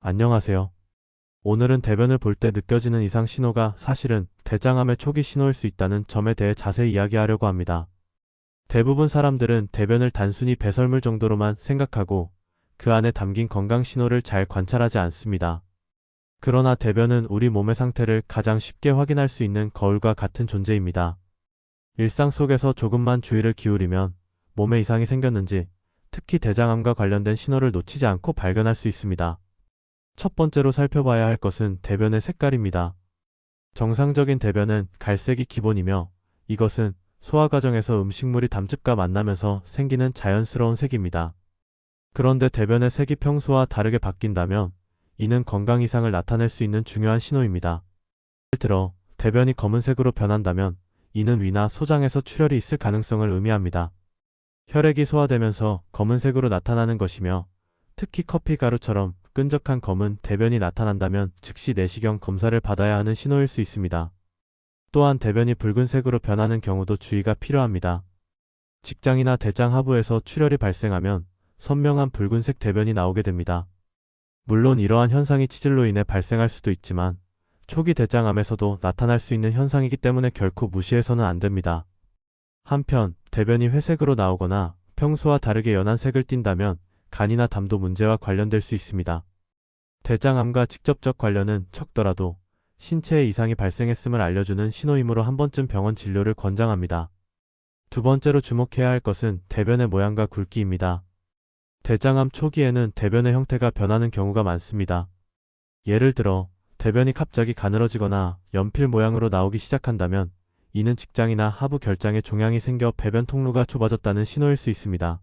안녕하세요. 오늘은 대변을 볼 때 느껴지는 이상 신호가 사실은 대장암의 초기 신호일 수 있다는 점에 대해 자세히 이야기하려고 합니다. 대부분 사람들은 대변을 단순히 배설물 정도로만 생각하고 그 안에 담긴 건강 신호를 잘 관찰하지 않습니다. 그러나 대변은 우리 몸의 상태를 가장 쉽게 확인할 수 있는 거울과 같은 존재입니다. 일상 속에서 조금만 주의를 기울이면 몸에 이상이 생겼는지, 특히 대장암과 관련된 신호를 놓치지 않고 발견할 수 있습니다. 첫 번째로 살펴봐야 할 것은 대변의 색깔입니다. 정상적인 대변은 갈색이 기본이며 이것은 소화 과정에서 음식물이 담즙과 만나면서 생기는 자연스러운 색입니다. 그런데 대변의 색이 평소와 다르게 바뀐다면 이는 건강 이상을 나타낼 수 있는 중요한 신호입니다. 예를 들어 대변이 검은색으로 변한다면 이는 위나 소장에서 출혈이 있을 가능성을 의미합니다. 혈액이 소화되면서 검은색으로 나타나는 것이며 특히 커피 가루처럼 끈적한 검은 대변이 나타난다면 즉시 내시경 검사를 받아야 하는 신호일 수 있습니다. 또한 대변이 붉은색으로 변하는 경우도 주의가 필요합니다. 직장이나 대장 하부에서 출혈이 발생하면 선명한 붉은색 대변이 나오게 됩니다. 물론 이러한 현상이 치질로 인해 발생할 수도 있지만 초기 대장암에서도 나타날 수 있는 현상이기 때문에 결코 무시해서는 안 됩니다. 한편 대변이 회색으로 나오거나 평소와 다르게 연한 색을 띈다면 간이나 담도 문제와 관련될 수 있습니다. 대장암과 직접적 관련은 적더라도 신체에 이상이 발생했음을 알려주는 신호이므로 한 번쯤 병원 진료를 권장합니다. 두 번째로 주목해야 할 것은 대변의 모양과 굵기입니다. 대장암 초기에는 대변의 형태가 변하는 경우가 많습니다. 예를 들어 대변이 갑자기 가늘어지거나 연필 모양으로 나오기 시작한다면 이는 직장이나 하부 결장에 종양이 생겨 배변 통로가 좁아졌다는 신호일 수 있습니다.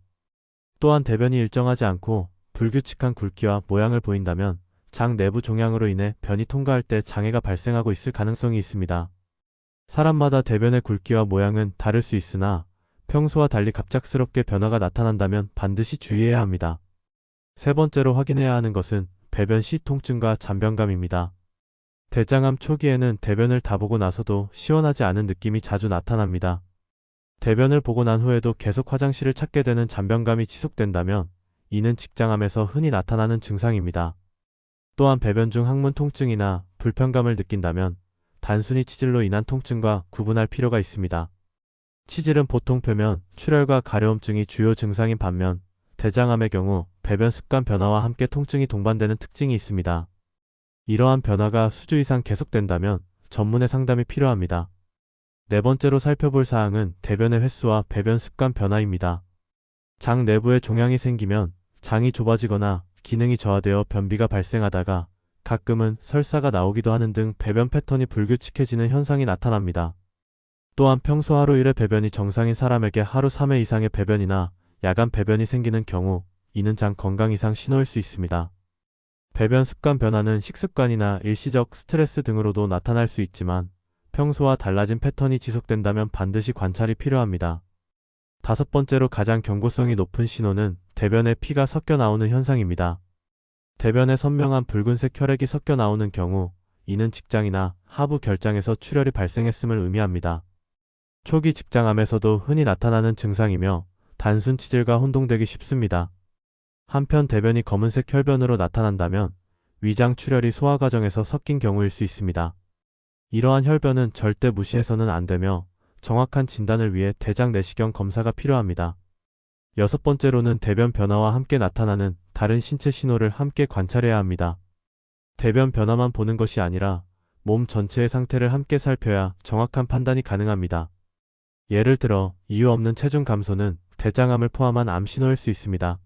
또한 대변이 일정하지 않고 불규칙한 굵기와 모양을 보인다면 장 내부 종양으로 인해 변이 통과할 때 장애가 발생하고 있을 가능성이 있습니다. 사람마다 대변의 굵기와 모양은 다를 수 있으나 평소와 달리 갑작스럽게 변화가 나타난다면 반드시 주의해야 합니다. 세 번째로 확인해야 하는 것은 배변 시 통증과 잔변감입니다. 대장암 초기에는 대변을 다 보고 나서도 시원하지 않은 느낌이 자주 나타납니다. 대변을 보고 난 후에도 계속 화장실을 찾게 되는 잔변감이 지속된다면 이는 직장암에서 흔히 나타나는 증상입니다. 또한 배변 중 항문 통증이나 불편감을 느낀다면 단순히 치질로 인한 통증과 구분할 필요가 있습니다. 치질은 보통 표면, 출혈과 가려움증이 주요 증상인 반면 대장암의 경우 배변 습관 변화와 함께 통증이 동반되는 특징이 있습니다. 이러한 변화가 수주 이상 계속된다면 전문의 상담이 필요합니다. 네 번째로 살펴볼 사항은 대변의 횟수와 배변 습관 변화입니다. 장 내부에 종양이 생기면 장이 좁아지거나 기능이 저하되어 변비가 발생하다가 가끔은 설사가 나오기도 하는 등 배변 패턴이 불규칙해지는 현상이 나타납니다. 또한 평소 하루 1회 배변이 정상인 사람에게 하루 3회 이상의 배변이나 야간 배변이 생기는 경우 이는 장 건강 이상 신호일 수 있습니다. 배변 습관 변화는 식습관이나 일시적 스트레스 등으로도 나타날 수 있지만 평소와 달라진 패턴이 지속된다면 반드시 관찰이 필요합니다. 다섯 번째로 가장 경고성이 높은 신호는 대변에 피가 섞여 나오는 현상입니다. 대변에 선명한 붉은색 혈액이 섞여 나오는 경우 이는 직장이나 하부 결장에서 출혈이 발생했음을 의미합니다. 초기 직장암에서도 흔히 나타나는 증상이며 단순 치질과 혼동되기 쉽습니다. 한편 대변이 검은색 혈변으로 나타난다면 위장 출혈이 소화 과정에서 섞인 경우일 수 있습니다. 이러한 혈변은 절대 무시해서는 안 되며 정확한 진단을 위해 대장 내시경 검사가 필요합니다. 여섯 번째로는 대변 변화와 함께 나타나는 다른 신체 신호를 함께 관찰해야 합니다. 대변 변화만 보는 것이 아니라 몸 전체의 상태를 함께 살펴야 정확한 판단이 가능합니다. 예를 들어 이유 없는 체중 감소는 대장암을 포함한 암 신호일 수 있습니다.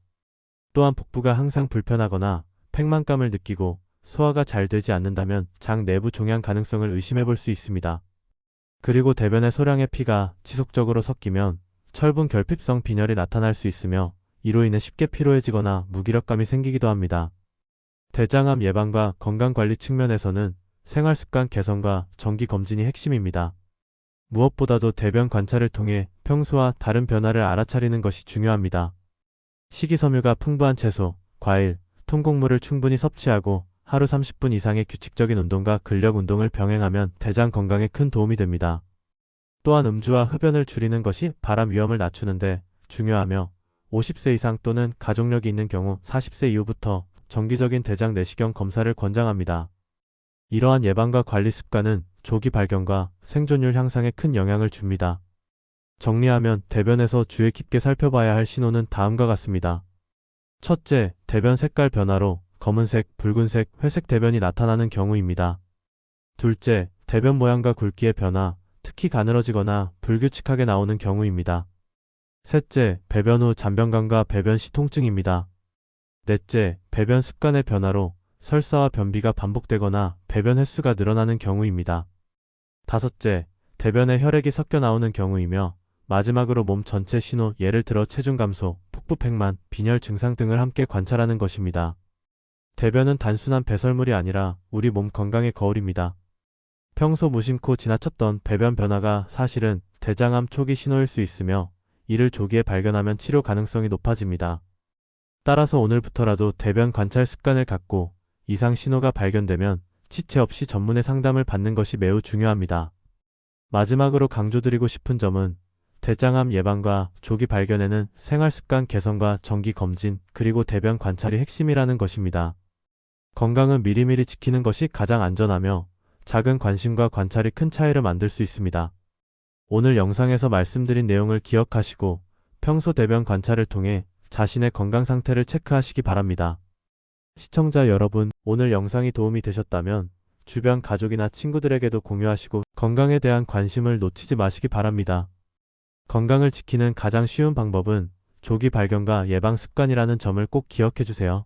또한 복부가 항상 불편하거나 팽만감을 느끼고 소화가 잘 되지 않는다면 장 내부 종양 가능성을 의심해 볼 수 있습니다. 그리고 대변의 소량의 피가 지속적으로 섞이면 철분 결핍성 빈혈이 나타날 수 있으며 이로 인해 쉽게 피로해지거나 무기력감이 생기기도 합니다. 대장암 예방과 건강관리 측면에서는 생활습관 개선과 정기검진이 핵심입니다. 무엇보다도 대변 관찰을 통해 평소와 다른 변화를 알아차리는 것이 중요합니다. 식이섬유가 풍부한 채소, 과일, 통곡물을 충분히 섭취하고 하루 30분 이상의 규칙적인 운동과 근력 운동을 병행하면 대장 건강에 큰 도움이 됩니다. 또한 음주와 흡연을 줄이는 것이 발암 위험을 낮추는데 중요하며 50세 이상 또는 가족력이 있는 경우 40세 이후부터 정기적인 대장 내시경 검사를 권장합니다. 이러한 예방과 관리 습관은 조기 발견과 생존율 향상에 큰 영향을 줍니다. 정리하면 대변에서 주의 깊게 살펴봐야 할 신호는 다음과 같습니다. 첫째, 대변 색깔 변화로 검은색, 붉은색, 회색 대변이 나타나는 경우입니다. 둘째, 대변 모양과 굵기의 변화, 특히 가늘어지거나 불규칙하게 나오는 경우입니다. 셋째, 배변 후 잔변감과 배변 시 통증입니다. 넷째, 배변 습관의 변화로 설사와 변비가 반복되거나 배변 횟수가 늘어나는 경우입니다. 다섯째, 대변에 혈액이 섞여 나오는 경우이며 마지막으로 몸 전체 신호, 예를 들어 체중 감소, 폭부팽만, 빈혈 증상 등을 함께 관찰하는 것입니다. 대변은 단순한 배설물이 아니라 우리 몸 건강의 거울입니다. 평소 무심코 지나쳤던 배변 변화가 사실은 대장암 초기 신호일 수 있으며 이를 조기에 발견하면 치료 가능성이 높아집니다. 따라서 오늘부터라도 대변 관찰 습관을 갖고 이상 신호가 발견되면 지체 없이 전문의 상담을 받는 것이 매우 중요합니다. 마지막으로 강조드리고 싶은 점은 대장암 예방과 조기 발견에는 생활습관 개선과 정기 검진 그리고 대변 관찰이 핵심이라는 것입니다. 건강은 미리미리 지키는 것이 가장 안전하며 작은 관심과 관찰이 큰 차이를 만들 수 있습니다. 오늘 영상에서 말씀드린 내용을 기억하시고 평소 대변 관찰을 통해 자신의 건강 상태를 체크하시기 바랍니다. 시청자 여러분, 오늘 영상이 도움이 되셨다면 주변 가족이나 친구들에게도 공유하시고 건강에 대한 관심을 놓치지 마시기 바랍니다. 건강을 지키는 가장 쉬운 방법은 조기 발견과 예방 습관이라는 점을 꼭 기억해 주세요.